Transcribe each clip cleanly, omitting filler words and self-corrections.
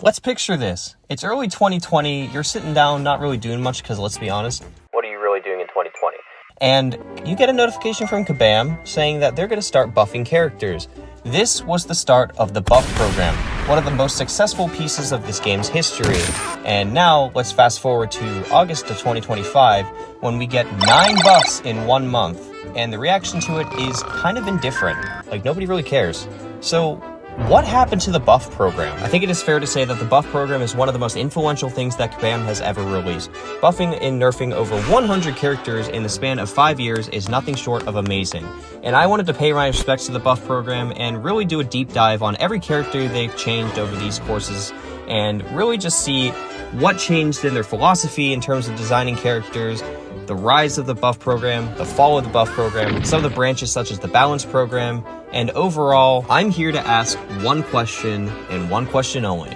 Let's picture this. It's early 2020, you're sitting down, not really doing much, because let's be honest, what are you really doing in 2020? And you get a notification from Kabam saying that they're going to start buffing characters. This was the start of the buff program, one of the most successful pieces of this game's history. And now, let's fast forward to August of 2025, when we get 9 buffs in 1 month. And the reaction to it is kind of indifferent. Like, nobody really cares. So, what happened to the buff program? I think it is fair to say that the buff program is one of the most influential things that Kabam has ever released. Buffing and nerfing over 100 characters in the span of 5 years is nothing short of amazing. And I wanted to pay my respects to the buff program and really do a deep dive on every character they've changed over these courses and really just see what changed in their philosophy in terms of designing characters, the rise of the buff program, the fall of the buff program, some of the branches such as the balance program, and overall, I'm here to ask one question and one question only.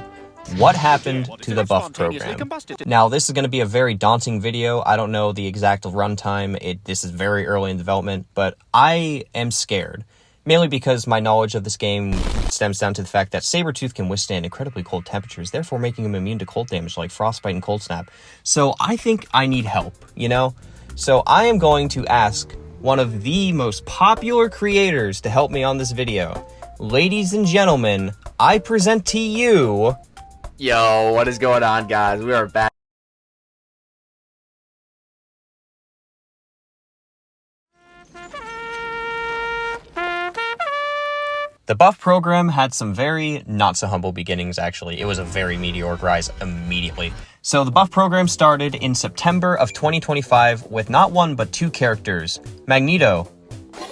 What happened to the buff program? Now, this is going to be a very daunting video. I don't know the exact runtime. This is very early in development, but I am scared. Mainly because my knowledge of this game stems down to the fact that Sabretooth can withstand incredibly cold temperatures, therefore making him immune to cold damage like frostbite and cold snap. So I think I need help, you know? So I am going to ask one of the most popular creators to help me on this video. Ladies and gentlemen, I present to you... Yo, what is going on, guys? We are back. The buff program had some very not so humble beginnings, actually. It was a very meteoric rise immediately. So the buff program started in September of 2025 with not 1 but 2 characters. Magneto,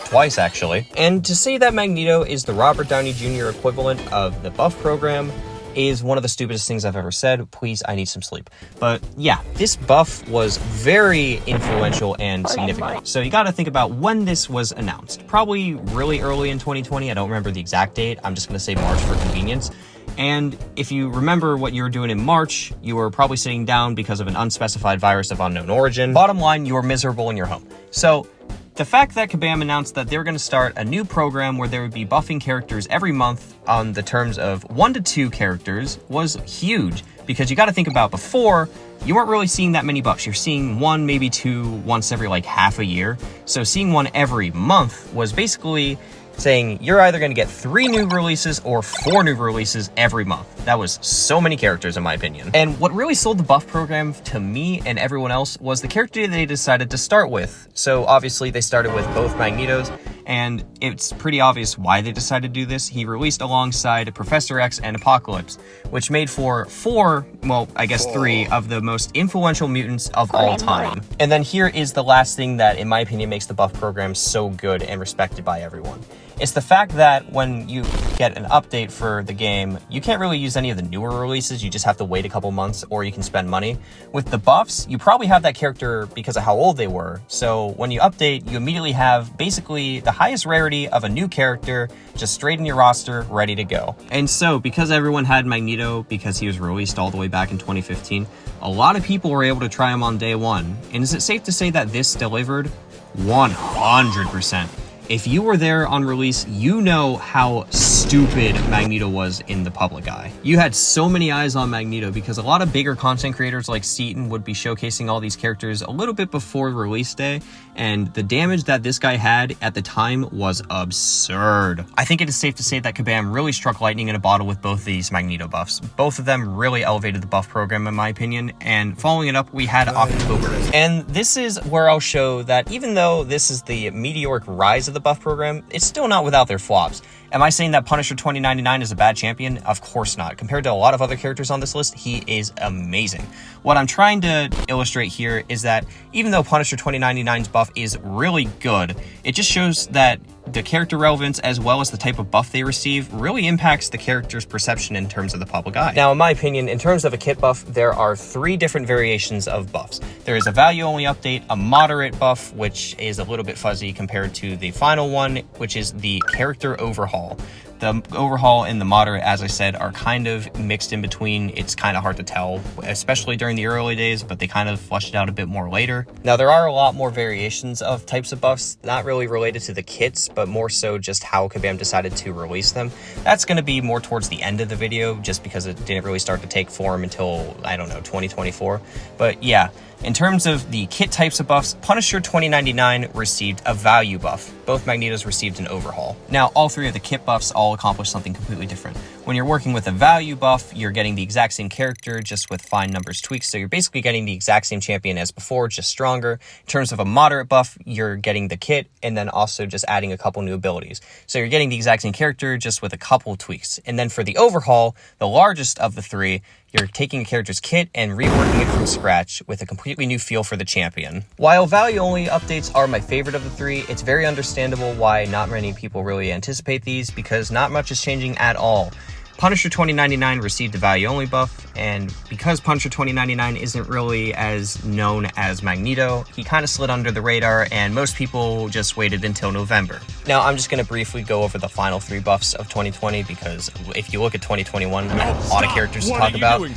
twice actually. And to say that Magneto is the Robert Downey Jr. equivalent of the buff program is one of the stupidest things I've ever said. Please, I need some sleep. But yeah, this buff was very influential and significant. So you gotta think about when this was announced. Probably really early in 2020. I don't remember the exact date. I'm just gonna say March for convenience. And if you remember what you were doing in March, you were probably sitting down because of an unspecified virus of unknown origin. Bottom line, you were miserable in your home. So the fact that Kabam announced that they were going to start a new program where there would be buffing characters every month on the terms of 1 to 2 characters was huge, because you got to think about before, you weren't really seeing that many buffs. You're seeing 1, maybe 2 once every like half a year. So seeing 1 every month was basically saying you're either going to get 3 new releases or 4 new releases every month. That was so many characters in my opinion. And what really sold the buff program to me and everyone else was the character they decided to start with. So obviously they started with both Magnetos, and it's pretty obvious why they decided to do this. He released alongside Professor X and Apocalypse, which made for 4, well, I guess 3 of the most influential mutants of all time. And then here is the last thing that, in my opinion, makes the buff program so good and respected by everyone. It's the fact that when you get an update for the game, you can't really use any of the newer releases. You just have to wait a couple months, or you can spend money. With the buffs, you probably have that character because of how old they were. So when you update, you immediately have basically the highest rarity of a new character just straight in your roster, ready to go. And so because everyone had Magneto because he was released all the way back in 2015, a lot of people were able to try him on day 1. And is it safe to say that this delivered? 100%. If you were there on release, you know how stupid Magneto was in the public eye. You had so many eyes on Magneto because a lot of bigger content creators like Seaton would be showcasing all these characters a little bit before release day, and the damage that this guy had at the time was absurd. I think it is safe to say that Kabam really struck lightning in a bottle with both these Magneto buffs. Both of them really elevated the buff program in my opinion, and following it up, we had October. And this is where I'll show that even though this is the meteoric rise of the buff program, it's still not without their flops. Am I saying that Punisher 2099 is a bad champion? Of course not. Compared to a lot of other characters on this list, he is amazing. What I'm trying to illustrate here is that even though Punisher 2099's buff is really good, it just shows that the character relevance as well as the type of buff they receive really impacts the character's perception in terms of the public eye. Now, in my opinion, in terms of a kit buff, there are 3 different variations of buffs. There is a value-only update, a moderate buff, which is a little bit fuzzy compared to the final one, which is the character overhaul. The overhaul and the moderate, as I said, are kind of mixed in between. It's kind of hard to tell, especially during the early days, but they kind of fleshed it out a bit more later. Now, there are a lot more variations of types of buffs, not really related to the kits, but more so just how Kabam decided to release them. That's going to be more towards the end of the video, just because it didn't really start to take form until, I don't know, 2024. But yeah, in terms of the kit types of buffs, Punisher 2099 received a value buff. Both Magnetos received an overhaul. Now, all three of the kit buffs all accomplish something completely different. When you're working with a value buff, you're getting the exact same character, just with fine numbers tweaks. So you're basically getting the exact same champion as before, just stronger. In terms of a moderate buff, you're getting the kit and then also just adding a couple new abilities. So you're getting the exact same character, just with a couple tweaks. And then for the overhaul, the largest of the three, you're taking a character's kit and reworking it from scratch with a completely new feel for the champion. While value-only updates are my favorite of the three, it's very understandable why not many people really anticipate these, because not much is changing at all. Punisher 2099 received a value-only buff, and because Punisher 2099 isn't really as known as Magneto, he kind of slid under the radar, and most people just waited until November. Now, I'm just going to briefly go over the final three buffs of 2020, because if you look at 2021, I have a lot of characters to talk about.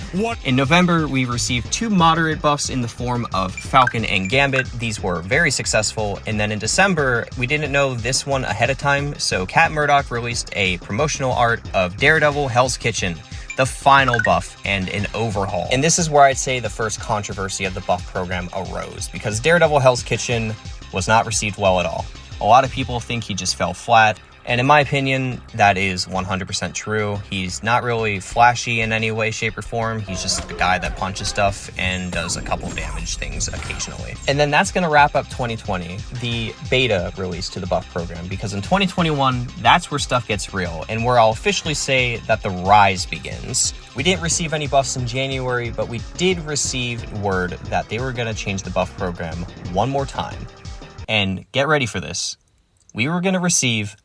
In November, we received two moderate buffs in the form of Falcon and Gambit. These were very successful, and then in December, we didn't know this one ahead of time, so Cat Murdock released a promotional art of Daredevil Hell's Kitchen, the final buff, and an overhaul. And this is where I'd say the first controversy of the buff program arose, because Daredevil Hell's Kitchen was not received well at all. A lot of people think he just fell flat, and in my opinion, that is 100% true. He's not really flashy in any way, shape, or form. He's just a guy that punches stuff and does a couple damage things occasionally. And then that's gonna wrap up 2020, the beta release to the buff program, because in 2021, that's where stuff gets real, and where I'll officially say that the rise begins. We didn't receive any buffs in January, but we did receive word that they were gonna change the buff program one more time. And get ready for this. We were gonna receive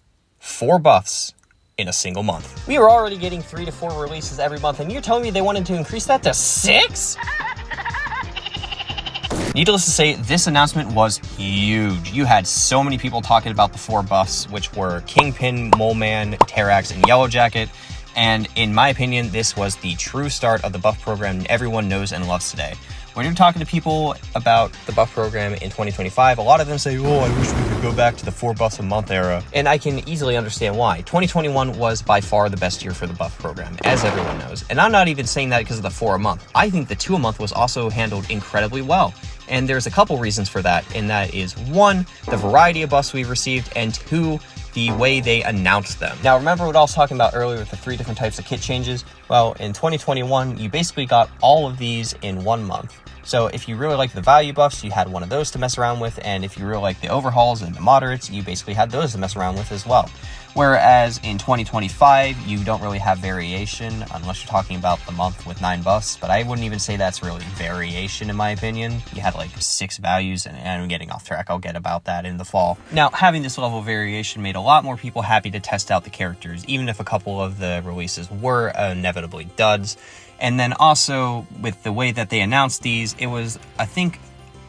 4 buffs in a single month. We were already getting 3 to 4 releases every month, and you're telling me they wanted to increase that to 6? Needless to say, this announcement was huge. You had so many people talking about the 4 buffs, which were Kingpin, Mole Man, Terrax, and Yellow Jacket. And in my opinion, this was the true start of the buff program everyone knows and loves today. When you're talking to people about the buff program in 2025, a lot of them say, oh, I wish we could go back to the 4 buffs a month era. And I can easily understand why. 2021 was by far the best year for the buff program, as everyone knows. And I'm not even saying that because of the 4 a month. I think the 2 a month was also handled incredibly well. And there's a couple reasons for that, and that is 1, the variety of buffs we received, and 2, the way they announced them. Now, remember what I was talking about earlier with the 3 different types of kit changes? Well, in 2021, you basically got all of these in 1 month. So if you really like the value buffs, you had one of those to mess around with, and if you really like the overhauls and the moderates, you basically had those to mess around with as well. Whereas in 2025, you don't really have variation, unless you're talking about the month with 9 buffs, but I wouldn't even say that's really variation in my opinion. You had like 6 values, and I'm getting off track, I'll get about that in the fall. Now, having this level of variation made a lot more people happy to test out the characters, even if a couple of the releases were inevitably duds. And then also, with the way that they announced these, it was, I think,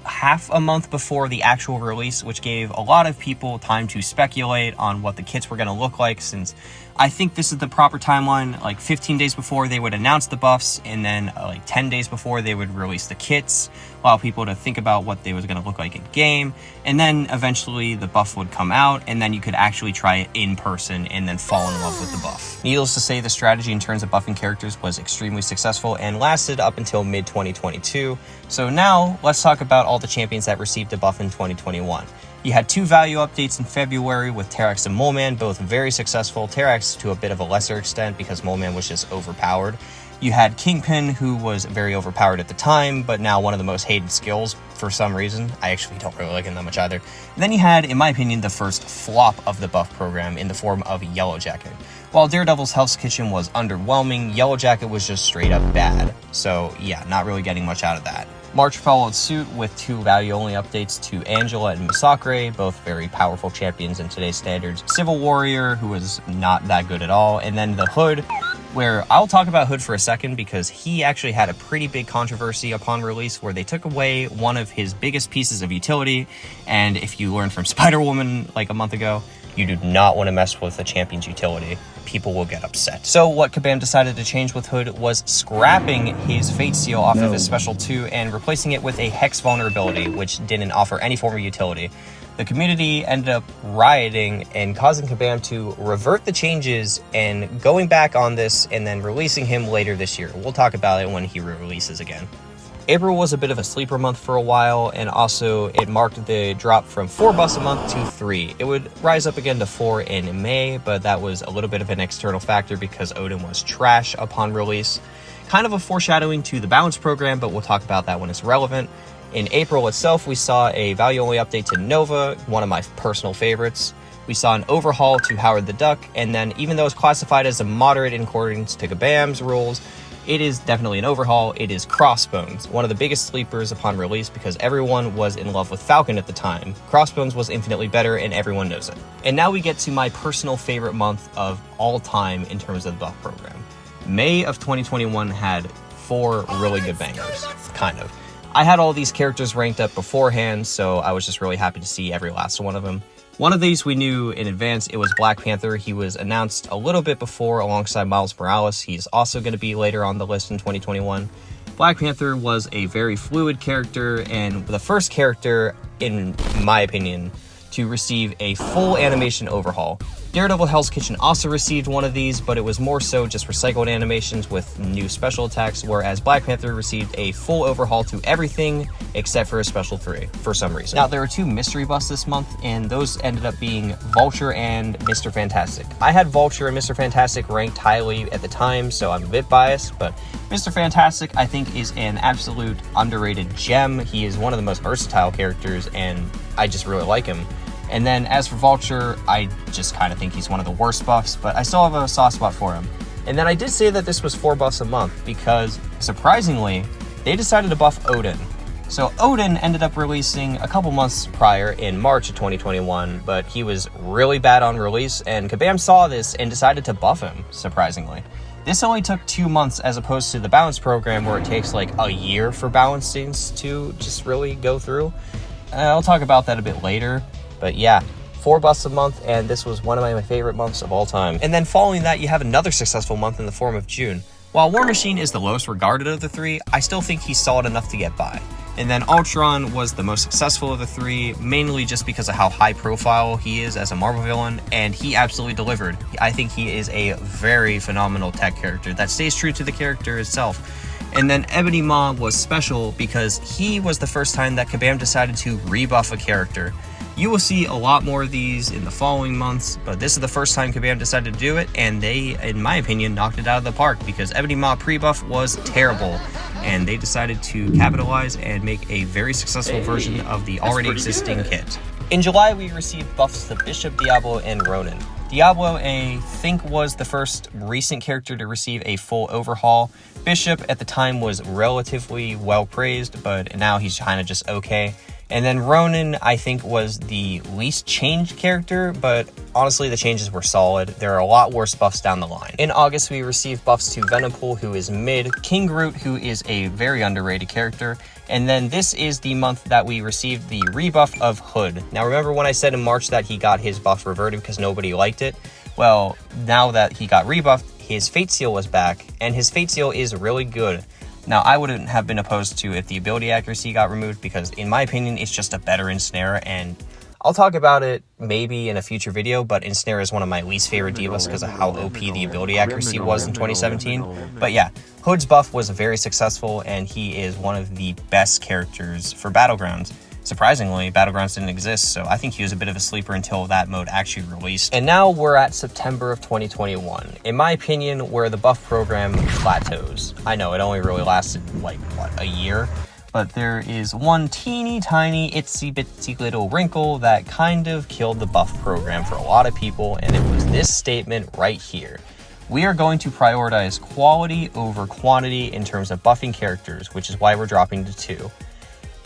half a month before the actual release, which gave a lot of people time to speculate on what the kits were going to look like, since I think this is the proper timeline. Like 15 days before they would announce the buffs, and then like 10 days before they would release the kits, allow people to think about what they was going to look like in game, and then eventually the buff would come out, and then you could actually try it in person and then fall in love with the buff. Needless to say, the strategy in terms of buffing characters was extremely successful and lasted up until mid-2022. So now let's talk about all the champions that received a buff in 2021. You had 2 value updates in February with Terrax and Mole Man, both very successful. Terrax to a bit of a lesser extent because Mole Man was just overpowered. You had Kingpin, who was very overpowered at the time, but now one of the most hated skills for some reason. I actually don't really like him that much either. And then you had, in my opinion, the first flop of the buff program in the form of Yellow Jacket. While Daredevil's Hell's Kitchen was underwhelming, Yellow Jacket was just straight up bad. So yeah, not really getting much out of that. March followed suit with 2 value-only updates to Angela and Masacre, both very powerful champions in today's standards. Civil Warrior, who was not that good at all, and then the Hood, where I'll talk about Hood for a second because he actually had a pretty big controversy upon release where they took away one of his biggest pieces of utility. And if you learned from Spider-Woman like a month ago, You do not want to mess with the champion's utility. People will get upset. So what Kabam decided to change with Hood was scrapping his Fate Seal off of his Special 2 and replacing it with a Hex vulnerability, which didn't offer any form of utility. The community ended up rioting and causing Kabam to revert the changes and going back on this and then releasing him later this year. We'll talk about it when he releases again. April was a bit of a sleeper month for a while, and also it marked the drop from 4 buffs a month to 3. It would rise up again to 4 in May, but that was a little bit of an external factor because Odin was trash upon release. Kind of a foreshadowing to the balance program, but we'll talk about that when it's relevant. In April itself, we saw a value-only update to Nova, one of my personal favorites. We saw an overhaul to Howard the Duck, and then even though it's classified as a moderate in accordance to Kabam's rules, it is definitely an overhaul. It is Crossbones, one of the biggest sleepers upon release because everyone was in love with Falcon at the time. Crossbones was infinitely better and everyone knows it. And now we get to my personal favorite month of all time in terms of the buff program. May of 2021 had 4 really good bangers, kind of. I had all these characters ranked up beforehand, so I was just really happy to see every last one of them. One of these we knew in advance. It was Black Panther. He was announced a little bit before alongside Miles Morales. He's also going to be later on the list in 2021. Black Panther was a very fluid character and the first character, in my opinion, to receive a full animation overhaul. Daredevil Hell's Kitchen also received one of these, but it was more so just recycled animations with new special attacks, whereas Black Panther received a full overhaul to everything except for a Special 3 for some reason. Now, there were 2 mystery buffs this month, and those ended up being Vulture and Mr. Fantastic. I had Vulture and Mr. Fantastic ranked highly at the time, so I'm a bit biased, but Mr. Fantastic, I think, is an absolute underrated gem. He is one of the most versatile characters, and I just really like him. And then as for Vulture, I just kind of think he's one of the worst buffs, but I still have a soft spot for him. And then I did say that this was 4 buffs a month because, surprisingly, they decided to buff Odin. So Odin ended up releasing a couple months prior in March of 2021, but he was really bad on release, and Kabam saw this and decided to buff him, surprisingly. This only took 2 months as opposed to the balance program where it takes like a year for balancings to just really go through. I'll talk about that a bit later. But yeah, 4 buffs a month, and this was one of my favorite months of all time. And then following that, you have another successful month in the form of June. While War Machine is the lowest regarded of the 3, I still think he's solid enough to get by. And then Ultron was the most successful of the 3, mainly just because of how high profile he is as a Marvel villain, and he absolutely delivered. I think he is a very phenomenal tech character that stays true to the character itself. And then Ebony Maw was special because he was the first time that Kabam decided to rebuff a character. You will see a lot more of these in the following months, but this is the first time Kabam decided to do it, and they, in my opinion, knocked it out of the park because Ebony Maw pre-buff was terrible, and they decided to capitalize and make a very successful version of the already existing kit. In July, we received buffs to Bishop, Diablo, and Ronin. Diablo, I think, was the first recent character to receive a full overhaul. Bishop, at the time, was relatively well praised, but now he's kind of just okay. And then Ronin, I think, was the least changed character, but honestly, the changes were solid. There are a lot worse buffs down the line. In August, we received buffs to Venompool, who is mid, King Groot, who is a very underrated character, and then this is the month that we received the rebuff of Hood. Now, remember when I said in March that he got his buff reverted because nobody liked it? Well, now that he got rebuffed, his Fate Seal was back, and his Fate Seal is really good. Now, I wouldn't have been opposed to if the ability accuracy got removed because, in my opinion, it's just a better Ensnare, and I'll talk about it maybe in a future video, but Ensnare is one of my least favorite divas because of how OP the ability accuracy was in 2017. But yeah, Hood's buff was very successful, and he is one of the best characters for Battlegrounds. Surprisingly, Battlegrounds didn't exist, so I think he was a bit of a sleeper until that mode actually released. And now we're at September of 2021. In my opinion, where the buff program plateaus. I know it only really lasted, like, what, a year? But there is one teeny tiny itsy bitsy little wrinkle that kind of killed the buff program for a lot of people, and it was this statement right here. We are going to prioritize quality over quantity in terms of buffing characters, which is why we're dropping to 2.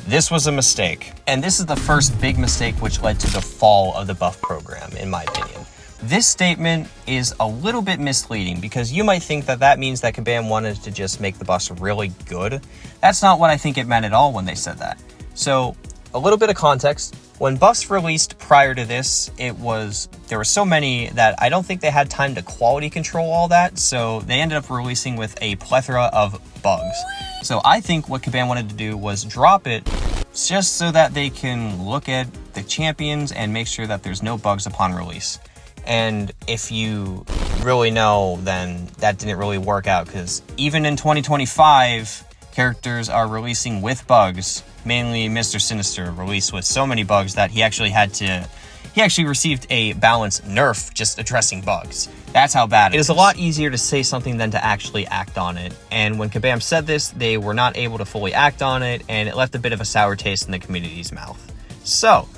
This was a mistake, and this is the first big mistake which led to the fall of the buff program, in my opinion. This statement is a little bit misleading because you might think that that means that Kabam wanted to just make the buffs really good. That's not what I think it meant at all when they said that. So, a little bit of context. When buffs released prior to this, there were so many that I don't think they had time to quality control all that, so they ended up releasing with a plethora of bugs. So I think what Kabam wanted to do was drop it just so that they can look at the champions and make sure that there's no bugs upon release. And if you really know, then that didn't really work out, because even in 2025, characters are releasing with bugs. Mainly Mr. Sinister released with so many bugs that he actually received a balanced nerf just addressing bugs. That's how bad it is. It is a lot easier to say something than to actually act on it. And when Kabam said this, they were not able to fully act on it, and it left a bit of a sour taste in the community's mouth. So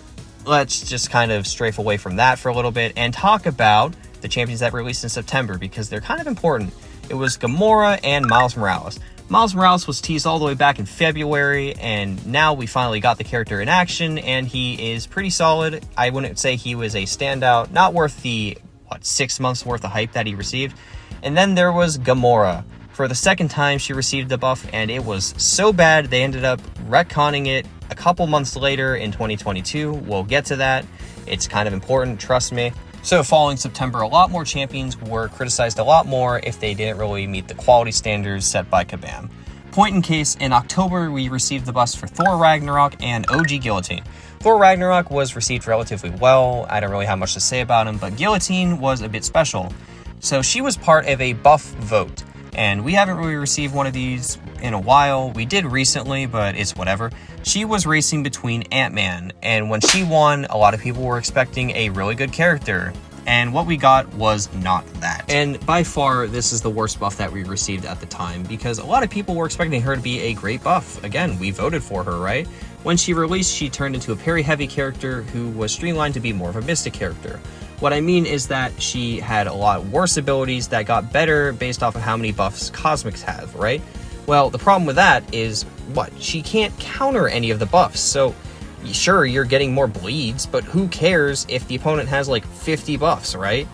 let's just kind of strafe away from that for a little bit and talk about the champions that released in September, because they're kind of important. It was Gamora and Miles Morales. Miles Morales was teased all the way back in February, and now we finally got the character in action, and he is pretty solid. I wouldn't say he was a standout, not worth the, 6 months worth of hype that he received. And then there was Gamora. For the second time, she received the buff, and it was so bad, they ended up retconning it a couple months later in 2022. We'll get to that. It's kind of important, trust me. So following September, a lot more champions were criticized a lot more if they didn't really meet the quality standards set by Kabam. Point in case, in October, we received the buffs for Thor Ragnarok and OG Guillotine. Thor Ragnarok was received relatively well. I don't really have much to say about him, but Guillotine was a bit special. So she was part of a buff vote, and we haven't really received one of these in a while. We did recently, but it's whatever. She was racing between Ant-Man, and when she won, a lot of people were expecting a really good character, and what we got was not that. And by far, this is the worst buff that we received at the time, because a lot of people were expecting her to be a great buff. Again, we voted for her, right? When she released, she turned into a parry-heavy character who was streamlined to be more of a mystic character. What I mean is that she had a lot worse abilities that got better based off of how many buffs Cosmics have, right? Well, the problem with that is, she can't counter any of the buffs, so sure, you're getting more bleeds, but who cares if the opponent has like 50 buffs, right?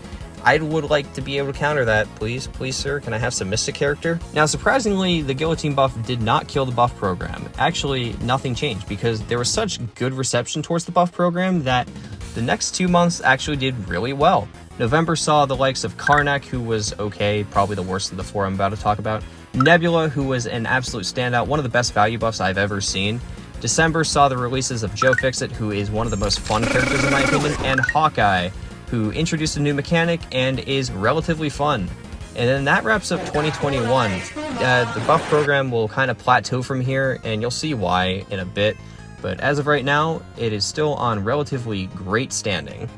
I would like to be able to counter that, please, sir, can I have some mystic character? Now, surprisingly, the Guillotine buff did not kill the buff program. Actually, nothing changed, because there was such good reception towards the buff program that the next 2 months actually did really well. November saw the likes of Karnak, who was okay, probably the worst of the four I'm about to talk about. Nebula, who was an absolute standout, one of the best value buffs I've ever seen. December saw the releases of Joe Fixit, who is one of the most fun characters in my opinion, and Hawkeye, who introduced a new mechanic and is relatively fun. And then that wraps up 2021. The buff program will kind of plateau from here, and you'll see why in a bit. But as of right now, it is still on relatively great standing.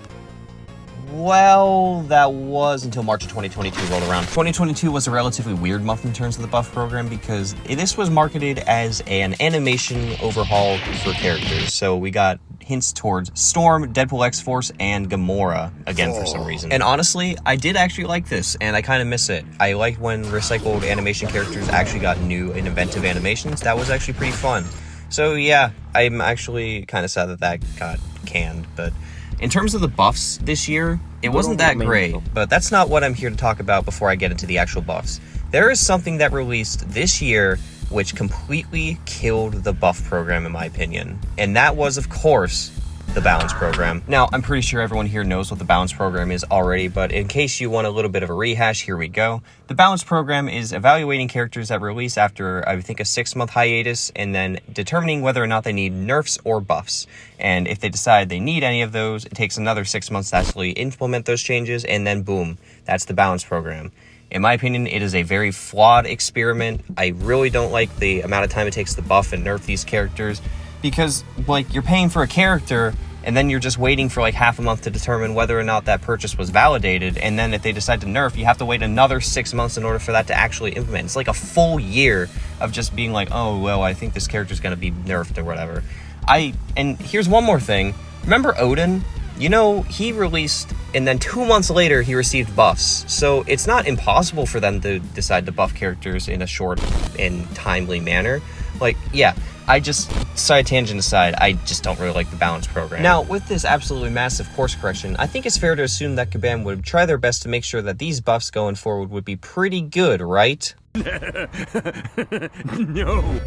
Well, that was until March of 2022 rolled around. 2022 was a relatively weird month in terms of the buff program, because this was marketed as an animation overhaul for characters. So we got hints towards Storm, Deadpool X-Force, and Gamora, again for some reason. And honestly, I did actually like this, and I kind of miss it. I liked when recycled animation characters actually got new and inventive animations. That was actually pretty fun. So yeah, I'm actually kind of sad that that got canned, but in terms of the buffs this year, it wasn't that great, but that's not what I'm here to talk about before I get into the actual buffs. There is something that released this year which completely killed the buff program in my opinion, and that was, of course, the balance program. Now, I'm pretty sure everyone here knows what the balance program is already, but in case you want a little bit of a rehash, here we go. The balance program is evaluating characters that release after, I think, a 6-month hiatus, and then determining whether or not they need nerfs or buffs. And if they decide they need any of those, it takes another 6 months to actually implement those changes, and then boom, that's the balance program. In my opinion, it is a very flawed experiment. I really don't like the amount of time it takes to buff and nerf these characters, because you're paying for a character and then you're just waiting for half a month to determine whether or not that purchase was validated, and then if they decide to nerf, you have to wait another 6 months in order for that to actually implement. It's like a full year of just being oh well, I think this character's gonna be nerfed or whatever. And here's one more thing. Remember Odin? He released, and then 2 months later he received buffs. So it's not impossible for them to decide to buff characters in a short and timely manner. Side tangent aside, I just don't really like the balance program. Now, with this absolutely massive course correction, I think it's fair to assume that Kabam would try their best to make sure that these buffs going forward would be pretty good, right? No.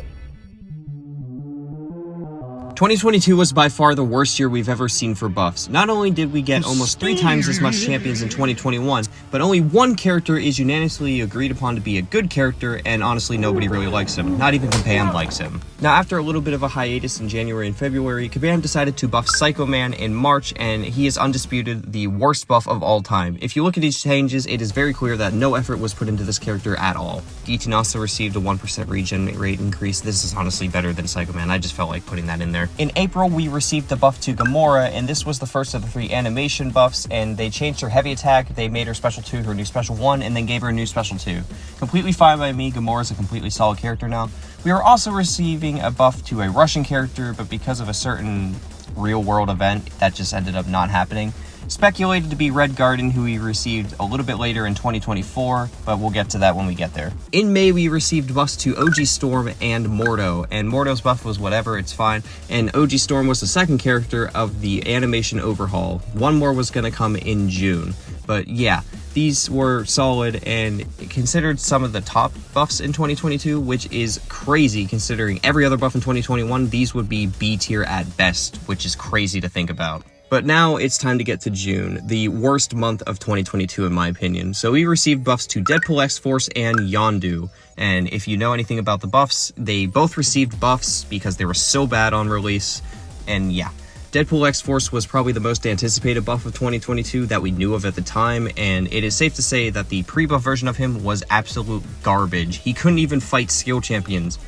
2022 was by far the worst year we've ever seen for buffs. Not only did we get almost 3 times as much champions in 2021, but only one character is unanimously agreed upon to be a good character, and honestly nobody really likes him. Not even Kabam likes him. Now after a little bit of a hiatus in January and February, Kabam decided to buff Psycho Man in March, and he is undisputed the worst buff of all time. If you look at these changes, it is very clear that no effort was put into this character at all. Deaton also received a 1% regen rate increase. This is honestly better than Psycho Man. I just felt like putting that in there. In April, we received the buff to Gamora, and this was the first of the 3 animation buffs, and they changed her heavy attack, they made her special 2 her new special 1, and then gave her a new special 2. Completely fine by me. Gamora's a completely solid character now. We are also receiving a buff to a Russian character, but because of a certain real-world event, that just ended up not happening. Speculated to be Red Garden, who we received a little bit later in 2024, but we'll get to that when we get there. In May, we received buffs to OG Storm and Mordo, and Mordo's buff was whatever, it's fine, and OG Storm was the second character of the animation overhaul. One more was going to come in June, but yeah, these were solid and considered some of the top buffs in 2022, which is crazy considering every other buff in 2021, these would be B tier at best, which is crazy to think about. But now it's time to get to June, the worst month of 2022 in my opinion. So we received buffs to Deadpool X-Force and Yondu. And if you know anything about the buffs, they both received buffs because they were so bad on release. And yeah, Deadpool X-Force was probably the most anticipated buff of 2022 that we knew of at the time. And it is safe to say that the pre-buff version of him was absolute garbage. He couldn't even fight skill champions.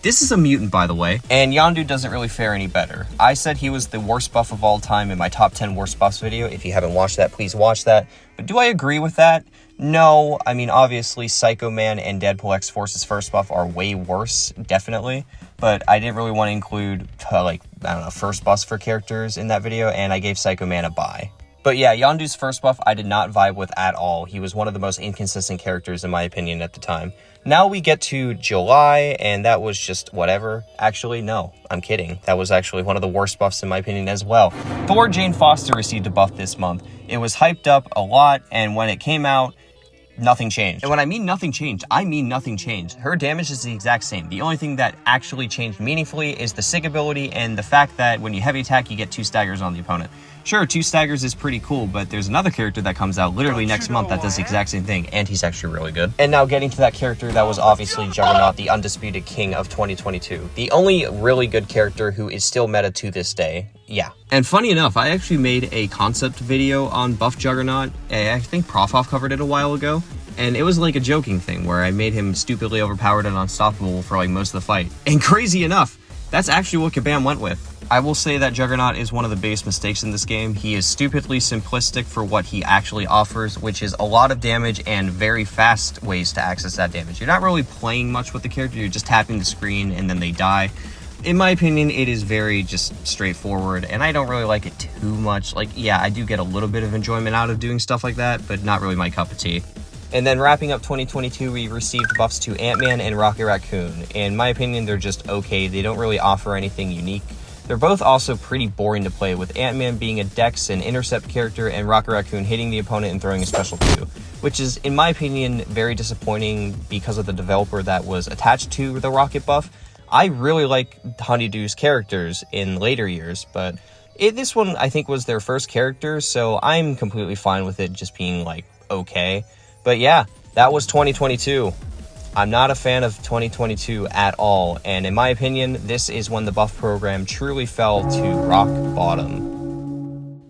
This is a mutant, by the way, and Yondu doesn't really fare any better. I said he was the worst buff of all time in my top 10 worst buffs video. If you haven't watched that, please watch that. But do I agree with that? No. I mean, obviously, Psycho Man and Deadpool X-Force's first buff are way worse, definitely. But I didn't really want to include, first buffs for characters in that video, and I gave Psycho Man a bye. But yeah, Yondu's first buff I did not vibe with at all. He was one of the most inconsistent characters in my opinion at the time. Now we get to July, and that was just whatever. Actually, no, I'm kidding. That was actually one of the worst buffs in my opinion as well. Thor Jane Foster received a buff this month. It was hyped up a lot, and when it came out, nothing changed. And when I mean nothing changed, I mean nothing changed. Her damage is the exact same. The only thing that actually changed meaningfully is the Sig ability and the fact that when you heavy attack, you get 2 staggers on the opponent. Sure, 2 staggers is pretty cool, but there's another character that comes out literally next month that does the exact same thing, and he's actually really good. And now getting to that character that was obviously Juggernaut, the undisputed king of 2022. The only really good character who is still meta to this day. Yeah. And funny enough, I actually made a concept video on Buff Juggernaut. I think Profoff covered it a while ago. And it was like a joking thing where I made him stupidly overpowered and unstoppable for like most of the fight. And crazy enough, that's actually what Kabam went with. I will say that Juggernaut is one of the biggest mistakes in this game. He is stupidly simplistic for what he actually offers, which is a lot of damage and very fast ways to access that damage. You're not really playing much with the character, you're just tapping the screen and then they die. In my opinion, it is very just straightforward, and I don't really like it too much. Like, yeah, I do get a little bit of enjoyment out of doing stuff like that, but not really my cup of tea. And then wrapping up 2022, we received buffs to Ant-Man and Rocket Raccoon. In my opinion, they're just okay. They don't really offer anything unique. They're both also pretty boring to play, with Ant-Man being a Dex and Intercept character and Rocket Raccoon hitting the opponent and throwing a special 2, which is, in my opinion, very disappointing because of the developer that was attached to the Rocket buff. I really like Honeydew's characters in later years, but this one I think was their first character, so I'm completely fine with it just being like okay. But yeah, that was 2022. I'm not a fan of 2022 at all, and in my opinion, this is when the buff program truly fell to rock bottom.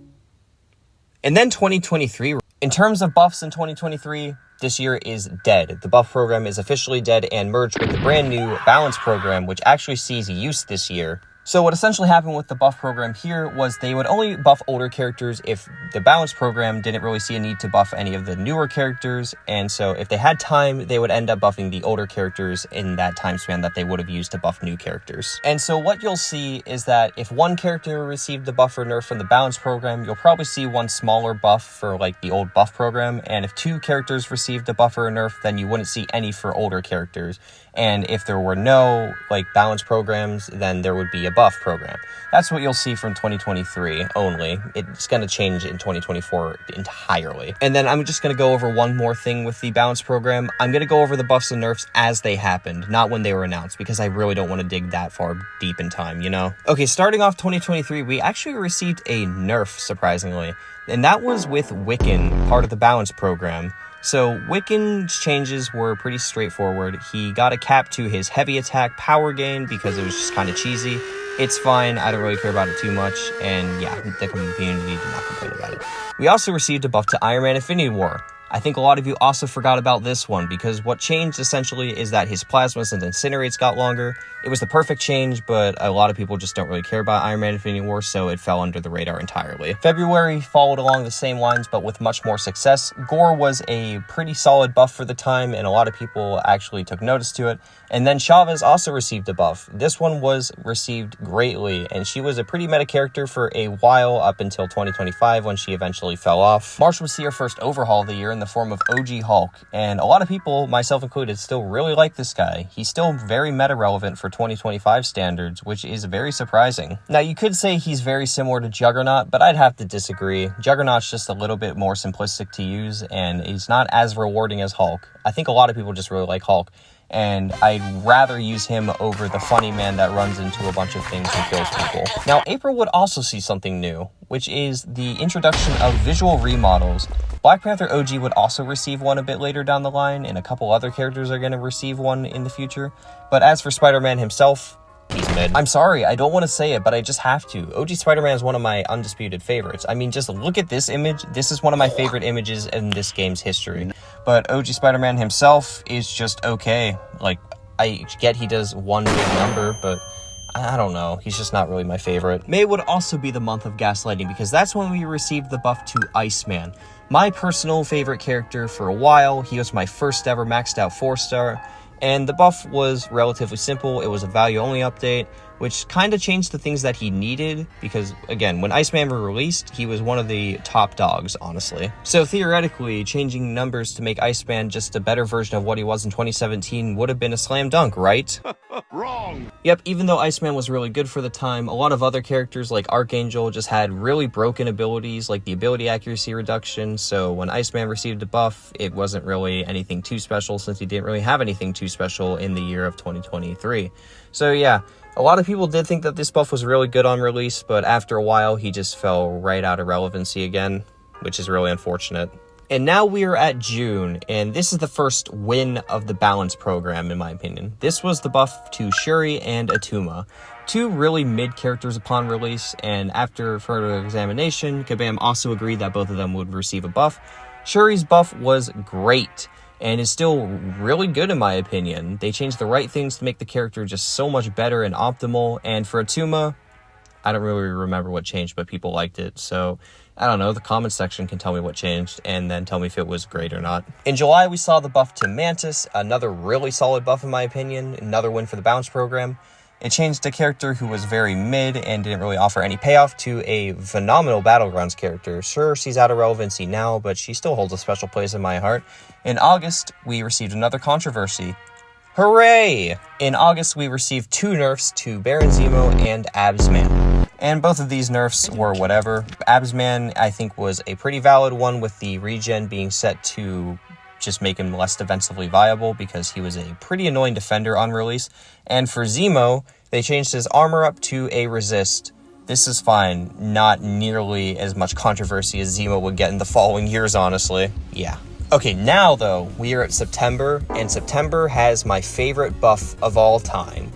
And then 2023. In terms of buffs in 2023, this year is dead. The buff program is officially dead and merged with the brand new balance program, which actually sees use this year. So what essentially happened with the buff program here was they would only buff older characters if the balance program didn't really see a need to buff any of the newer characters. And so if they had time, they would end up buffing the older characters in that time span that they would have used to buff new characters. And so what you'll see is that if one character received the buff or nerf from the balance program, you'll probably see one smaller buff for like the old buff program. And if 2 characters received a buff or a nerf, then you wouldn't see any for older characters. And if there were no like balance programs, then there would be a buff program. That's what you'll see from 2023 only. It's going to change in 2024 entirely. And then I'm just going to go over one more thing with the balance program. I'm going to go over the buffs and nerfs as they happened, not when they were announced, because I really don't want to dig that far deep in time, you know? Okay, starting off 2023, we actually received a nerf, surprisingly. And that was with Wiccan, part of the balance program. So Wiccan's changes were pretty straightforward. He got a cap to his heavy attack power gain because it was just kind of cheesy. It's fine, I don't really care about it too much, and yeah, the community did not complain about it. We also received a buff to Iron Man Infinity War. I think a lot of you also forgot about this one, because what changed essentially is that his plasmas and incinerates got longer. It was the perfect change, but a lot of people just don't really care about Iron Man Infinity War, so it fell under the radar entirely. February followed along the same lines, but with much more success. Gore was a pretty solid buff for the time, and a lot of people actually took notice to it. And then Chavez also received a buff. This one was received greatly, and she was a pretty meta character for a while up until 2025 when she eventually fell off. March would see her first overhaul of the year in the form of OG Hulk, and a lot of people, myself included, still really like this guy. He's still very meta relevant for 2025 standards, which is very surprising. Now, you could say he's very similar to Juggernaut, but I'd have to disagree. Juggernaut's just a little bit more simplistic to use, and he's not as rewarding as Hulk. I think a lot of people just really like Hulk, and I'd rather use him over the funny man that runs into a bunch of things and kills people. Now, April would also see something new, which is the introduction of visual remodels. Black Panther OG would also receive one a bit later down the line, and a couple other characters are going to receive one in the future. But as for Spider-Man himself, he's mid. I'm sorry, I don't want to say it, but I just have to. OG Spider-Man is one of my undisputed favorites. I mean, just look at this image. This is one of my favorite images in this game's history. But OG Spider-Man himself is just okay. Like, I get he does one big number, but I don't know. He's just not really my favorite. May would also be the month of gaslighting, because that's when we received the buff to Iceman. My personal favorite character for a while. He was my first ever maxed out 4-star. And the buff was relatively simple. It was a value only update, which kind of changed the things that he needed, because again, when Iceman were released, he was one of the top dogs, honestly. So theoretically, changing numbers to make Iceman just a better version of what he was in 2017 would have been a slam dunk, right? Wrong! Yep, even though Iceman was really good for the time, a lot of other characters like Archangel just had really broken abilities, like the ability accuracy reduction, so when Iceman received a buff, it wasn't really anything too special, since he didn't really have anything too special in the year of 2023. So yeah, a lot of people did think that this buff was really good on release, but after a while, he just fell right out of relevancy again, which is really unfortunate. And now we are at June, and this is the first win of the balance program, in my opinion. This was the buff to Shuri and Atuma, two really mid characters upon release, and after further examination, Kabam also agreed that both of them would receive a buff. Shuri's buff was great, and is still really good in my opinion. They changed the right things to make the character just so much better and optimal, and for Atuma, I don't really remember what changed, but people liked it, so I don't know, the comment section can tell me what changed, and then tell me if it was great or not. In July, we saw the buff to Mantis, another really solid buff in my opinion, another win for the balance program. It changed a character who was very mid and didn't really offer any payoff to a phenomenal Battlegrounds character. Sure, she's out of relevancy now, but she still holds a special place in my heart. In August, we received another controversy. Hooray! In August, we received two nerfs to Baron Zemo and Absman. And both of these nerfs were whatever. Absman, I think, was a pretty valid one, with the regen being set to just make him less defensively viable, because he was a pretty annoying defender on release. And for Zemo, they changed his armor up to a resist. This is fine. Not nearly as much controversy as Zemo would get in the following years, honestly. Yeah. Okay, now though, we are at September, and September has my favorite buff of all time.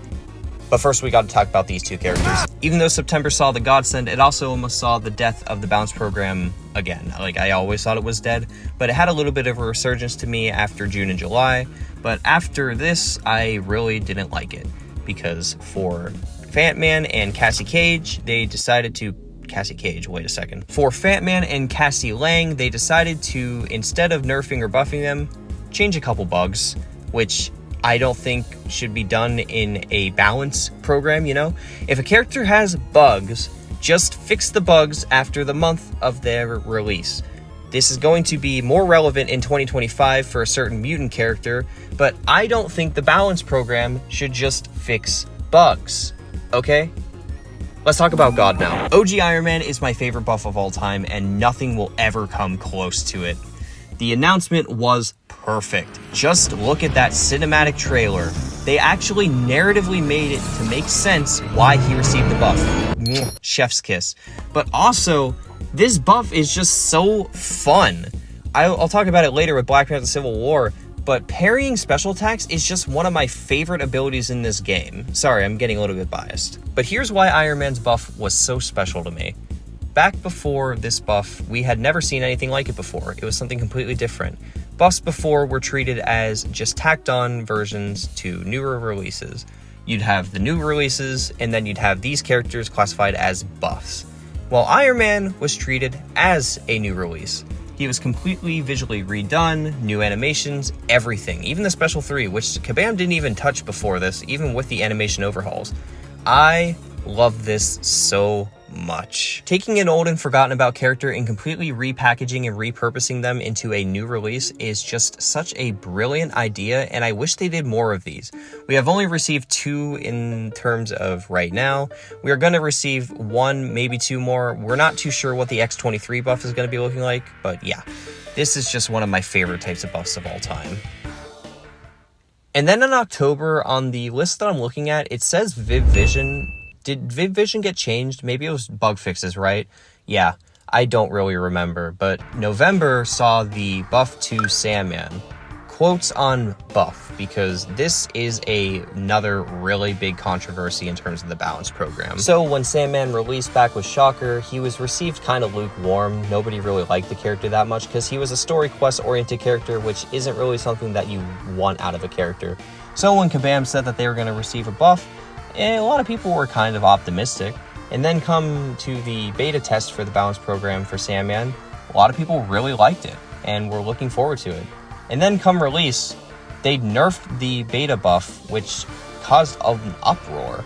But first, we got to talk about these two characters. Even though September saw the Godsend, it also almost saw the death of the balance program again. Like, I always thought it was dead, but it had a little bit of a resurgence to me after June and July. But after this, I really didn't like it, because for Fat-Man and Cassie Cage, they decided to... Cassie Cage, wait a second. For Fat-Man and Cassie Lang, they decided to, instead of nerfing or buffing them, change a couple bugs, which I don't think should be done in a balance program, you know? If a character has bugs, just fix the bugs after the month of their release. This is going to be more relevant in 2025 for a certain mutant character, but I don't think the balance program should just fix bugs, okay? Let's talk about God now. OG Iron Man is my favorite buff of all time, and nothing will ever come close to it. The announcement was perfect. Just look at that cinematic trailer. They actually narratively made it to make sense why he received the buff. Chef's kiss. But also, this buff is just so fun. I'll talk about it later with Black Panther Civil War, but parrying special attacks is just one of my favorite abilities in this game. Sorry, I'm getting a little bit biased. But here's why Iron Man's buff was so special to me. Back before this buff, we had never seen anything like it before. It was something completely different. Buffs before were treated as just tacked on versions to newer releases. You'd have the new releases, and then you'd have these characters classified as buffs. While Iron Man was treated as a new release. He was completely visually redone, new animations, everything. Even the Special 3, which Kabam didn't even touch before this, even with the animation overhauls. I love this so much. Taking an old and forgotten about character and completely repackaging and repurposing them into a new release is just such a brilliant idea, and I wish they did more of these. We have only received 2 in terms of right now. We are going to receive 1, maybe 2 more. We're not too sure what the X-23 buff is going to be looking like, but yeah, this is just one of my favorite types of buffs of all time. And then in October, on the list that I'm looking at, it says Viv Vision. Did Viv Vision get changed? Maybe it was bug fixes, right? Yeah, I don't really remember. But November saw the buff to Sandman. Quotes on buff, because this is another really big controversy in terms of the balance program. So when Sandman released back with Shocker, he was received kind of lukewarm. Nobody really liked the character that much because he was a story quest oriented character, which isn't really something that you want out of a character. So when Kabam said that they were going to receive a buff, a lot of people were kind of optimistic. And then come to the beta test for the balance program for Sandman, a lot of people really liked it and were looking forward to it. And then come release, they nerfed the beta buff, which caused an uproar.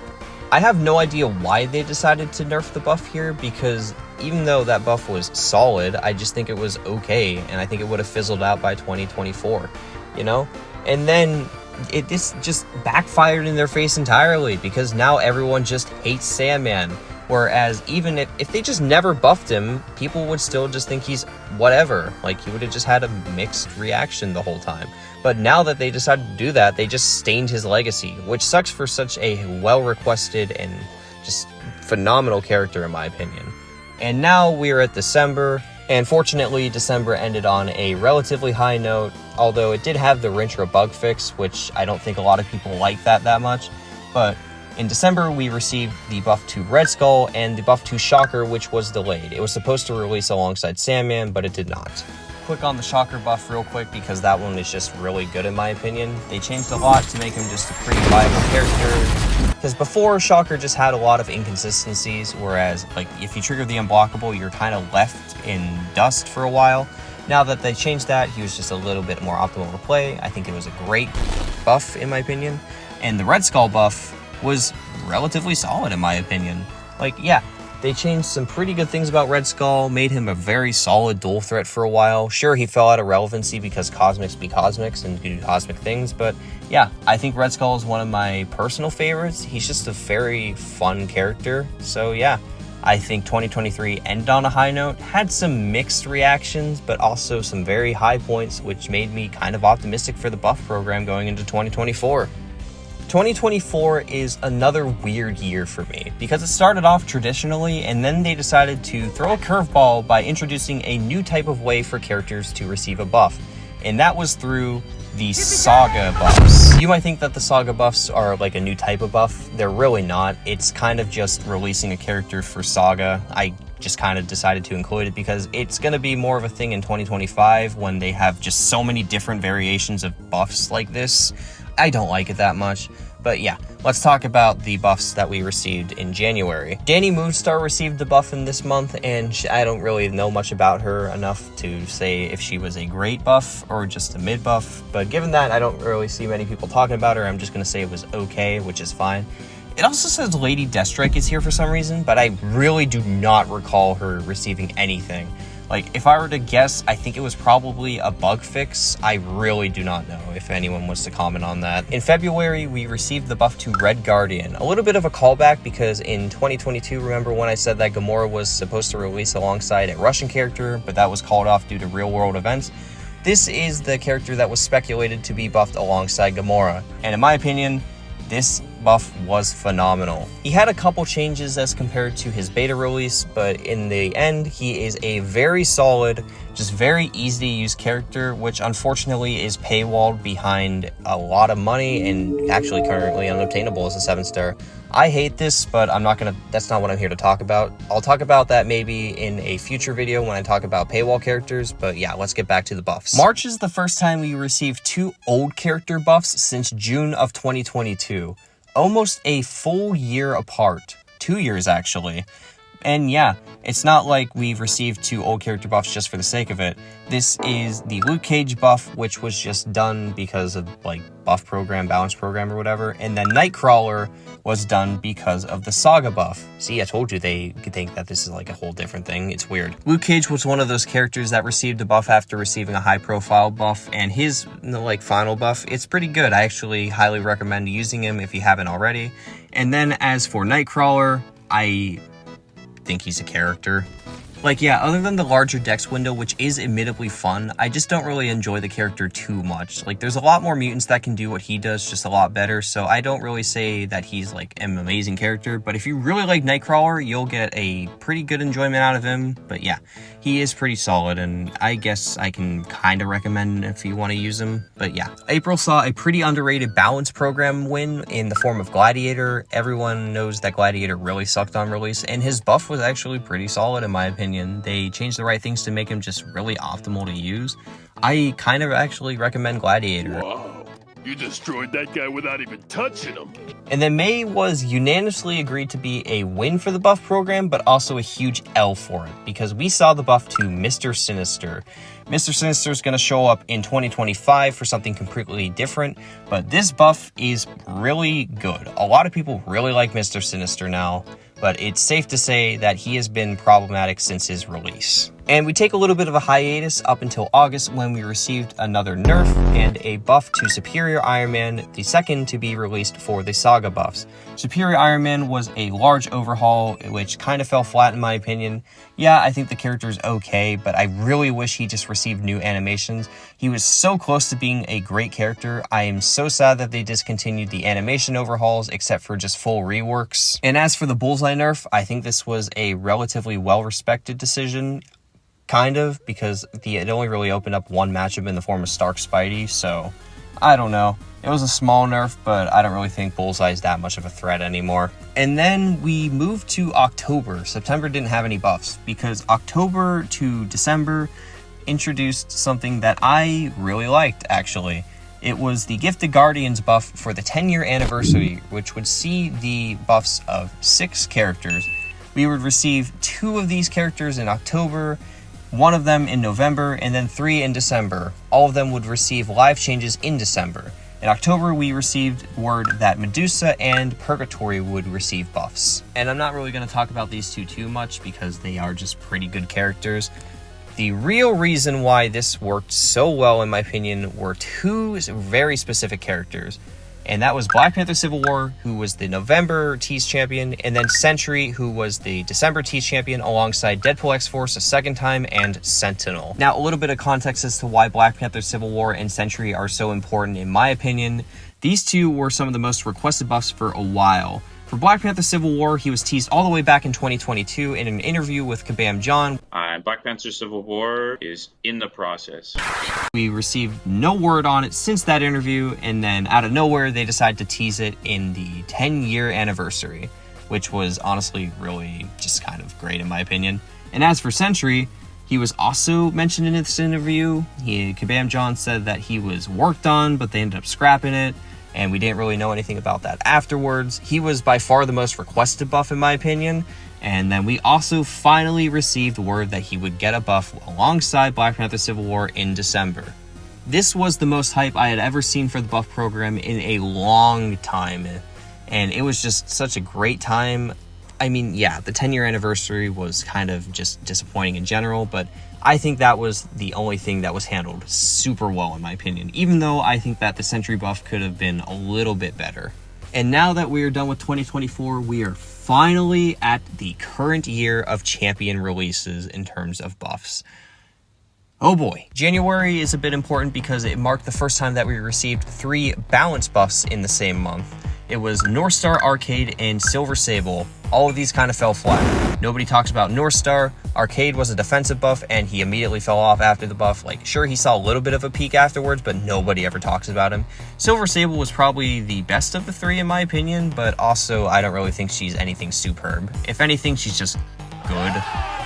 I have no idea why they decided to nerf the buff here, because even though that buff was solid, I just think it was okay, and I think it would have fizzled out by 2024, you know? And then this just backfired in their face entirely, because now everyone just hates Sandman. Whereas even if they just never buffed him, people would still just think he's whatever. Like, he would have just had a mixed reaction the whole time. But now that they decided to do that, they just stained his legacy, which sucks for such a well-requested and just phenomenal character, in my opinion. And now we're at December, and fortunately, December ended on a relatively high note, although it did have the Rintra bug fix, which I don't think a lot of people like that much. But in December, we received the buff to Red Skull and the buff to Shocker, which was delayed. It was supposed to release alongside Sandman, but it did not. Quick on the Shocker buff real quick, because that one is just really good in my opinion. They changed a lot to make him just a pretty viable character. Because before, Shocker just had a lot of inconsistencies, whereas like if you trigger the unblockable, you're kind of left in dust for a while. Now that they changed that, he was just a little bit more optimal to play. I think it was a great buff in my opinion. And the Red Skull buff was relatively solid in my opinion. Like, yeah, they changed some pretty good things about Red Skull, made him a very solid dual threat for a while. Sure, he fell out of relevancy because Cosmics be Cosmics and do cosmic things, but yeah, I think Red Skull is one of my personal favorites. He's just a very fun character. So yeah, I think 2023 ended on a high note, had some mixed reactions, but also some very high points, which made me kind of optimistic for the buff program going into 2024. 2024 is another weird year for me, because it started off traditionally and then they decided to throw a curveball by introducing a new type of way for characters to receive a buff, and that was through the Saga buffs. You might think that the Saga buffs are like a new type of buff. They're really not. It's kind of just releasing a character for Saga. I just kind of decided to include it because it's going to be more of a thing in 2025 when they have just so many different variations of buffs like this. I don't like it that much, but yeah, let's talk about the buffs that we received in January. Dani Moonstar received the buff in this month, and I don't really know much about her enough to say if she was a great buff or just a mid buff, but given that I don't really see many people talking about her, I'm just going to say it was okay, which is fine. It also says Lady Deathstrike is here for some reason, but I really do not recall her receiving anything. Like, if I were to guess, I think it was probably a bug fix. I really do not know if anyone wants to comment on that. In February, we received the buff to Red Guardian. A little bit of a callback because in 2022, remember when I said that Gamora was supposed to release alongside a Russian character, but that was called off due to real-world events? This is the character that was speculated to be buffed alongside Gamora. And in my opinion, this buff was phenomenal. He had a couple changes as compared to his beta release, but in the end, he is a very solid, just very easy to use character, which unfortunately is paywalled behind a lot of money and actually currently unobtainable as a 7-star. I hate this, but that's not what I'm here to talk about. I'll talk about that maybe in a future video when I talk about paywall characters, but yeah, let's get back to the buffs. March is the first time we received 2 old character buffs since June of 2022. Almost a full year apart. 2 years, actually. And yeah, it's not like we've received 2 old character buffs just for the sake of it. This is the Luke Cage buff, which was just done because of like buff program, balance program, or whatever. And then Nightcrawler was done because of the Saga buff. See, I told you they could think that this is like a whole different thing. It's weird. Luke Cage was one of those characters that received a buff after receiving a high profile buff, and his like final buff, it's pretty good. I actually highly recommend using him if you haven't already. And then as for Nightcrawler, I think he's a character. Like, yeah, other than the larger dex window, which is admittedly fun, I just don't really enjoy the character too much. Like, there's a lot more mutants that can do what he does just a lot better, so I don't really say that he's, like, an amazing character. But if you really like Nightcrawler, you'll get a pretty good enjoyment out of him. But yeah, he is pretty solid, and I guess I can kind of recommend if you want to use him. But yeah, April saw a pretty underrated balance program win in the form of Gladiator. Everyone knows that Gladiator really sucked on release, and his buff was actually pretty solid in my opinion. They changed the right things to make him just really optimal to use. I kind of actually recommend Gladiator. Wow, you destroyed that guy without even touching him. And then May was unanimously agreed to be a win for the buff program, but also a huge L for it, because we saw the buff to Mr. Sinister. Mr. Sinister is going to show up in 2025 for something completely different, but this buff is really good. A lot of people really like Mr. Sinister now, but it's safe to say that he has been problematic since his release. And we take a little bit of a hiatus up until August when we received another nerf and a buff to Superior Iron Man, the second to be released for the Saga buffs. Superior Iron Man was a large overhaul, which kind of fell flat in my opinion. Yeah, I think the character is okay, but I really wish he just received new animations. He was so close to being a great character. I am so sad that they discontinued the animation overhauls except for just full reworks. And as for the Bullseye nerf, I think this was a relatively well-respected decision. Kind of, because it only really opened up one matchup in the form of Stark Spidey, so I don't know. It was a small nerf, but I don't really think Bullseye is that much of a threat anymore. And then we moved to October. September didn't have any buffs, because October to December introduced something that I really liked, actually. It was the Gifted Guardians buff for the 10-year anniversary, which would see the buffs of 6 characters. We would receive 2 of these characters in October, 1 of them in November, and then 3 in December. All of them would receive live changes in December. In October, we received word that Medusa and Purgatory would receive buffs. And I'm not really going to talk about these two too much because they are just pretty good characters. The real reason why this worked so well, in my opinion, were 2 very specific characters. And that was Black Panther Civil War, who was the November Tease Champion, and then Sentry, who was the December Tease Champion, alongside Deadpool X-Force a second time, and Sentinel. Now, a little bit of context as to why Black Panther Civil War and Sentry are so important, in my opinion. These 2 were some of the most requested buffs for a while. For Black Panther Civil War, he was teased all the way back in 2022 in an interview with Kabam John. Black Panther Civil War is in the process. We received no word on it since that interview, and then out of nowhere, they decided to tease it in the 10-year anniversary, which was honestly really just kind of great in my opinion. And as for Sentry, he was also mentioned in this interview. Kabam John said that he was worked on, but they ended up scrapping it, and we didn't really know anything about that afterwards. He was by far the most requested buff in my opinion. And then we also finally received word that he would get a buff alongside Black Panther Civil War in December. This was the most hype I had ever seen for the buff program in a long time, and it was just such a great time. I mean, yeah, the 10-year anniversary was kind of just disappointing in general, but I think that was the only thing that was handled super well in my opinion, even though I think that the Sentry buff could have been a little bit better. And now that we are done with 2024, we are finally at the current year of champion releases in terms of buffs. Oh boy. January is a bit important because it marked the first time that we received 3 balance buffs in the same month. It was North Star Arcade and Silver Sable. All of these kind of fell flat. Nobody talks about North Star. Arcade was a defensive buff and he immediately fell off after the buff. Like, sure, he saw a little bit of a peak afterwards, but nobody ever talks about him. Silver Sable was probably the best of the 3 in my opinion, but also I don't really think she's anything superb. If anything, she's just good.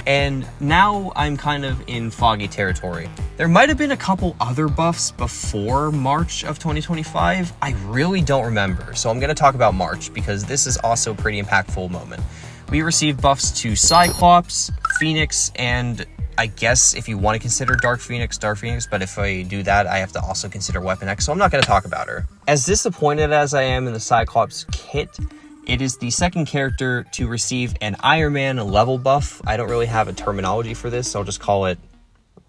And now I'm kind of in foggy territory. There might have been a couple other buffs before March of 2025. I really don't remember. So I'm going to talk about March because this is also a pretty impactful moment. We received buffs to Cyclops, Phoenix, and I guess if you want to consider Dark Phoenix, but if I do that, I have to also consider Weapon X, so I'm not going to talk about her. As disappointed as I am in the Cyclops kit, it is the second character to receive an Iron Man level buff. I don't really have a terminology for this, so I'll just call it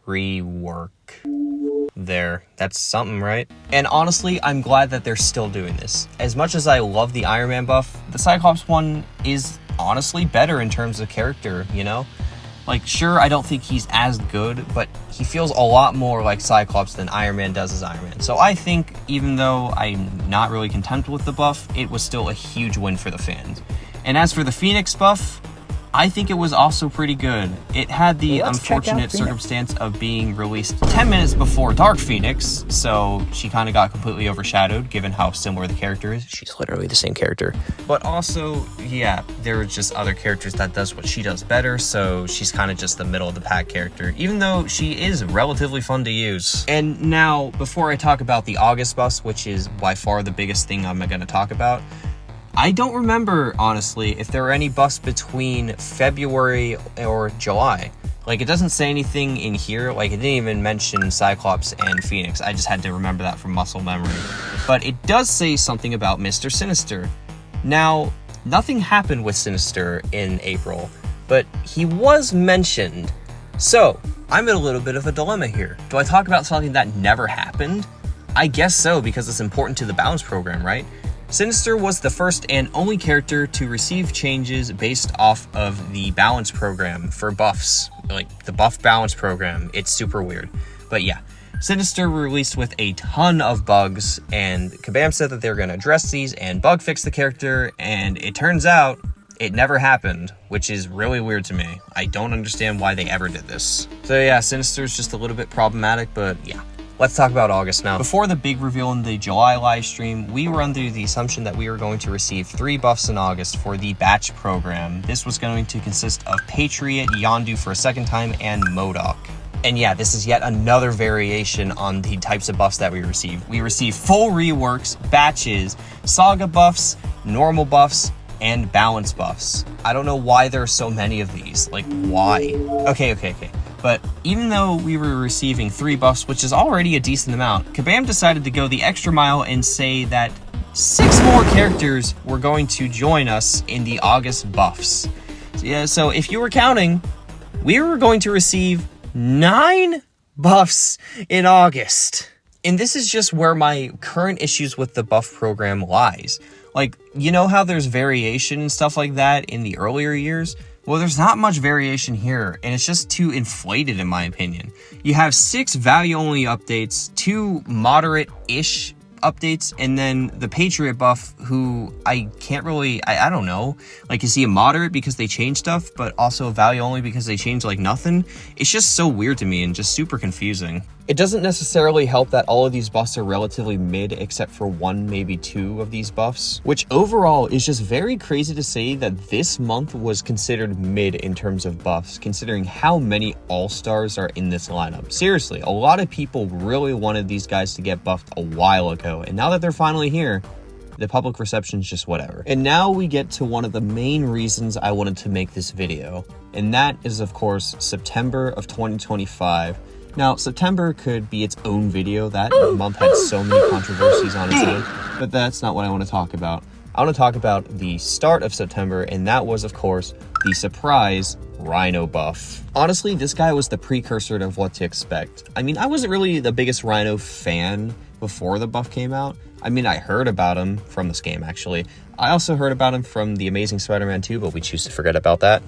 rework. There, that's something, right? And honestly, I'm glad that they're still doing this. As much as I love the Iron Man buff, the Cyclops one is honestly better in terms of character, you know? Like, sure, I don't think he's as good, but he feels a lot more like Cyclops than Iron Man does as Iron Man. So I think, even though I'm not really content with the buff, it was still a huge win for the fans. And as for the Phoenix buff, I think it was also pretty good. It had the unfortunate circumstance of being released 10 minutes before Dark Phoenix, so she kind of got completely overshadowed given how similar the character is. She's literally the same character. But also, yeah, there are just other characters that does what she does better, so she's kind of just the middle of the pack character, even though she is relatively fun to use. And now, before I talk about the August buffs, which is by far the biggest thing I'm going to talk about, I don't remember, honestly, if there were any buffs between February or July. Like, it doesn't say anything in here. Like, it didn't even mention Cyclops and Phoenix. I just had to remember that from muscle memory. But it does say something about Mr. Sinister. Now, nothing happened with Sinister in April, but he was mentioned. So, I'm in a little bit of a dilemma here. Do I talk about something that never happened? I guess so, because it's important to the balance program, right? Sinister was the first and only character to receive changes based off of the balance program for buffs. Like, the buff balance program. It's super weird. But yeah, Sinister released with a ton of bugs, and Kabam said that they were going to address these and bug fix the character, and it turns out it never happened, which is really weird to me. I don't understand why they ever did this. So yeah, Sinister's just a little bit problematic, but yeah. Let's talk about August now. Before the big reveal in the July live stream, we were under the assumption that we were going to receive 3 buffs in August for the batch program. This was going to consist of Patriot, Yondu for a second time, and MODOK. And yeah, this is yet another variation on the types of buffs that we received. We received full reworks, batches, Saga buffs, normal buffs, and balance buffs. I don't know why there are so many of these. Like, why? Okay. But even though we were receiving 3 buffs, which is already a decent amount, Kabam decided to go the extra mile and say that 6 more characters were going to join us in the August buffs. So if you were counting, we were going to receive 9 buffs in August. And this is just where my current issues with the buff program lies. Like, you know how there's variation and stuff like that in the earlier years? Well, there's not much variation here, and it's just too inflated in my opinion. You have 6 value-only updates, 2 moderate-ish updates, and then the Patriot buff, who I can't really, I don't know. Like, is he a moderate because they changed stuff, but also a value only because they changed, like, nothing? It's just so weird to me and just super confusing. It doesn't necessarily help that all of these buffs are relatively mid, except for 1, maybe 2 of these buffs, which overall is just very crazy to say that this month was considered mid in terms of buffs, considering how many all-stars are in this lineup. Seriously, a lot of people really wanted these guys to get buffed a while ago, and now that they're finally here, the public reception is just whatever. And now we get to one of the main reasons I wanted to make this video, and that is, of course, September of 2025. Now, September could be its own video. That month had so many controversies on its own, but that's not what I want to talk about. I want to talk about the start of September, and that was, of course, the surprise Rhino buff. Honestly, this guy was the precursor of what to expect. I mean, I wasn't really the biggest Rhino fan before the buff came out. I mean, I heard about him from this game, actually. I also heard about him from The Amazing Spider-Man 2, but we choose to forget about that.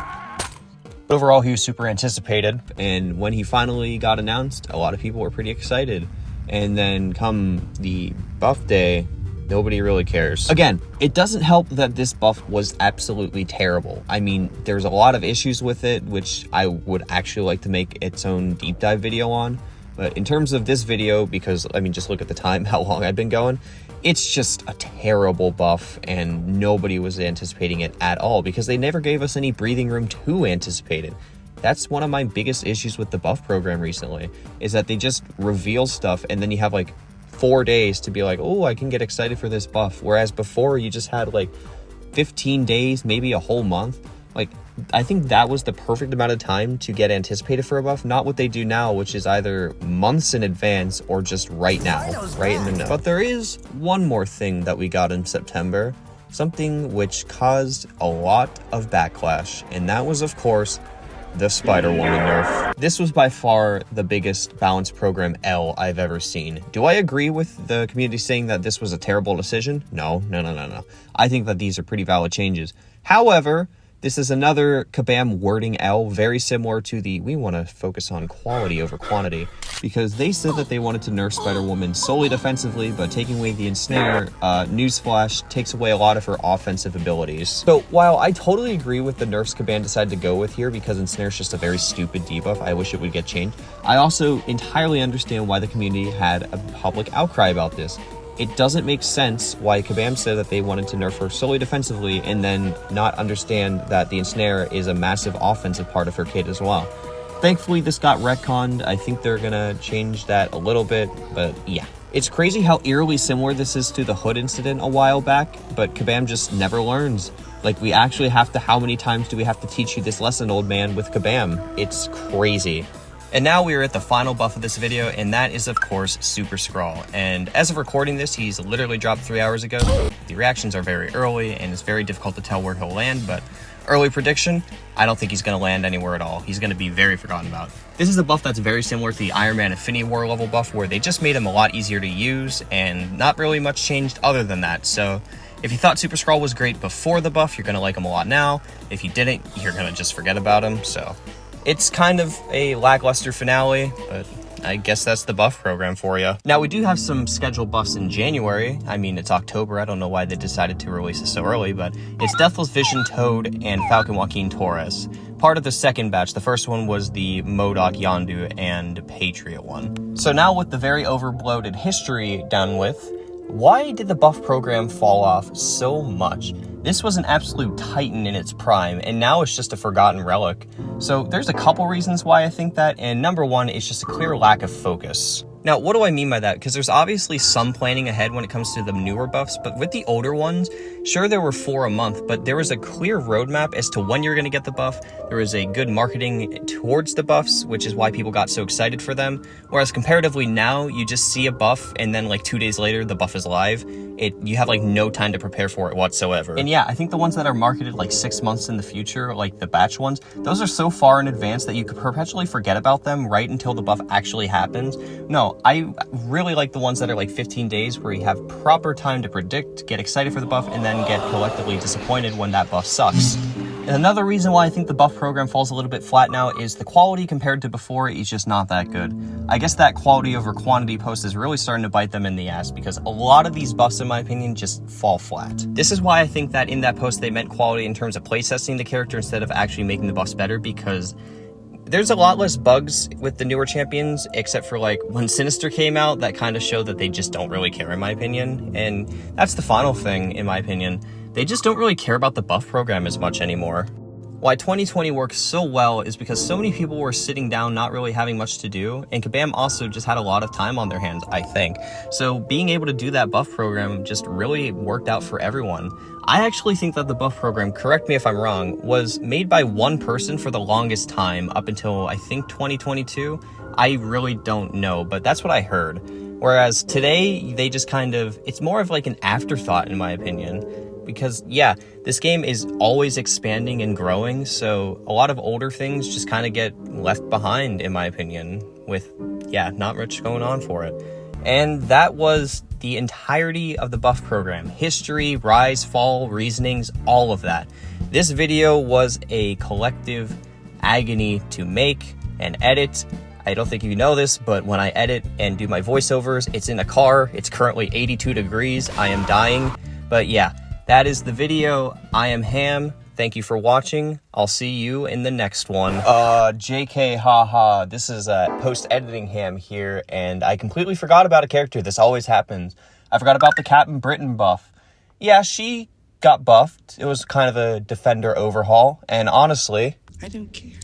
But overall, he was super anticipated, and when he finally got announced, a lot of people were pretty excited. And then come the buff day, nobody really cares. Again, it doesn't help that this buff was absolutely terrible. I mean, there's a lot of issues with it, which I would actually like to make its own deep dive video on. But in terms of this video, because, I mean, just look at the time, how long I've been going, it's just a terrible buff, and nobody was anticipating it at all, because they never gave us any breathing room to anticipate it. That's one of my biggest issues with the buff program recently, is that they just reveal stuff, and then you have, like, 4 days to be like, oh, I can get excited for this buff. Whereas before, you just had, like, 15 days, maybe a whole month. Like, I think that was the perfect amount of time to get anticipated for a buff, not what they do now, which is either months in advance or just right now, right in the know. But there is one more thing that we got in September, something which caused a lot of backlash, and that was, of course, the Spider-Woman nerf. This was by far the biggest balance program L I've ever seen. Do I agree with the community saying that this was a terrible decision? No. I think that these are pretty valid changes. However, this is another Kabam wording L, very similar to the we want to focus on quality over quantity, because they said that they wanted to nerf Spider-Woman solely defensively, but taking away the ensnare, newsflash, takes away a lot of her offensive abilities. So while I totally agree with the nerfs Kabam decided to go with here, because ensnare is just a very stupid debuff, I wish it would get changed, I also entirely understand why the community had a public outcry about this. It doesn't make sense why Kabam said that they wanted to nerf her solely defensively and then not understand that the ensnare is a massive offensive part of her kit as well. Thankfully, this got retconned. I think they're gonna change that a little bit, but yeah. It's crazy how eerily similar this is to the Hood incident a while back, but Kabam just never learns. Like, we actually have to, how many times do we have to teach you this lesson, old man, with Kabam? It's crazy. And now we are at the final buff of this video, and that is, of course, Super Skrull. And as of recording this, he's literally dropped 3 hours ago. The reactions are very early, and it's very difficult to tell where he'll land, but early prediction, I don't think he's going to land anywhere at all. He's going to be very forgotten about. This is a buff that's very similar to the Iron Man Infinity War level buff, where they just made him a lot easier to use, and not really much changed other than that. So if you thought Super Skrull was great before the buff, you're going to like him a lot now. If you didn't, you're going to just forget about him, so it's kind of a lackluster finale, but I guess that's the buff program for you. Now, we do have some scheduled buffs in January. I mean, it's October. I don't know why they decided to release it so early, but it's Deathless Vision, Toad, and Falcon Joaquin Torres. Part of the second batch. The first one was the MODOK Yondu and Patriot one. So now with the very overbloated history done with, why did the buff program fall off so much? This was an absolute titan in its prime, and now it's just a forgotten relic. So there's a couple reasons why I think that, and number one is just a clear lack of focus. Now, what do I mean by that? Because there's obviously some planning ahead when it comes to the newer buffs, but with the older ones, sure, there were 4 a month, but there was a clear roadmap as to when you're going to get the buff. There was a good marketing towards the buffs, which is why people got so excited for them. Whereas comparatively now, you just see a buff, and then like 2 days later, the buff is live. You have like no time to prepare for it whatsoever. And yeah, I think the ones that are marketed like 6 months in the future, like the batch ones, those are so far in advance that you could perpetually forget about them right until the buff actually happens. No, I really like the ones that are like 15 days where you have proper time to predict, get excited for the buff, and then get collectively disappointed when that buff sucks. And another reason why I think the buff program falls a little bit flat now is the quality compared to before is just not that good. I guess that quality over quantity post is really starting to bite them in the ass, because a lot of these buffs, in my opinion, just fall flat. This is why I think that in that post they meant quality in terms of playtesting the character instead of actually making the buffs better, because there's a lot less bugs with the newer champions, except for like when Sinister came out, that kind of showed that they just don't really care, in my opinion. And that's the final thing, in my opinion. They just don't really care about the buff program as much anymore. Why 2020 works so well is because so many people were sitting down not really having much to do, and Kabam also just had a lot of time on their hands, I think. So being able to do that buff program just really worked out for everyone. I actually think that the buff program, correct me if I'm wrong, was made by one person for the longest time up until I think 2022. I really don't know, but that's what I heard. Whereas today, they just kind of, it's more of like an afterthought in my opinion. because, yeah, this game is always expanding and growing, so a lot of older things just kind of get left behind, in my opinion, with, yeah, not much going on for it. And that was the entirety of the buff program. History, rise, fall, reasonings, all of that. This video was a collective agony to make and edit. I don't think you know this, but when I edit and do my voiceovers, it's in a car. It's currently 82 degrees. I am dying. But yeah, that is the video. I am Ham. Thank you for watching. I'll see you in the next one. JK, haha. This is post-editing Ham here, and I completely forgot about a character. This always happens. I forgot about the Captain Britain buff. Yeah, she got buffed. It was kind of a defender overhaul, and honestly, I don't care.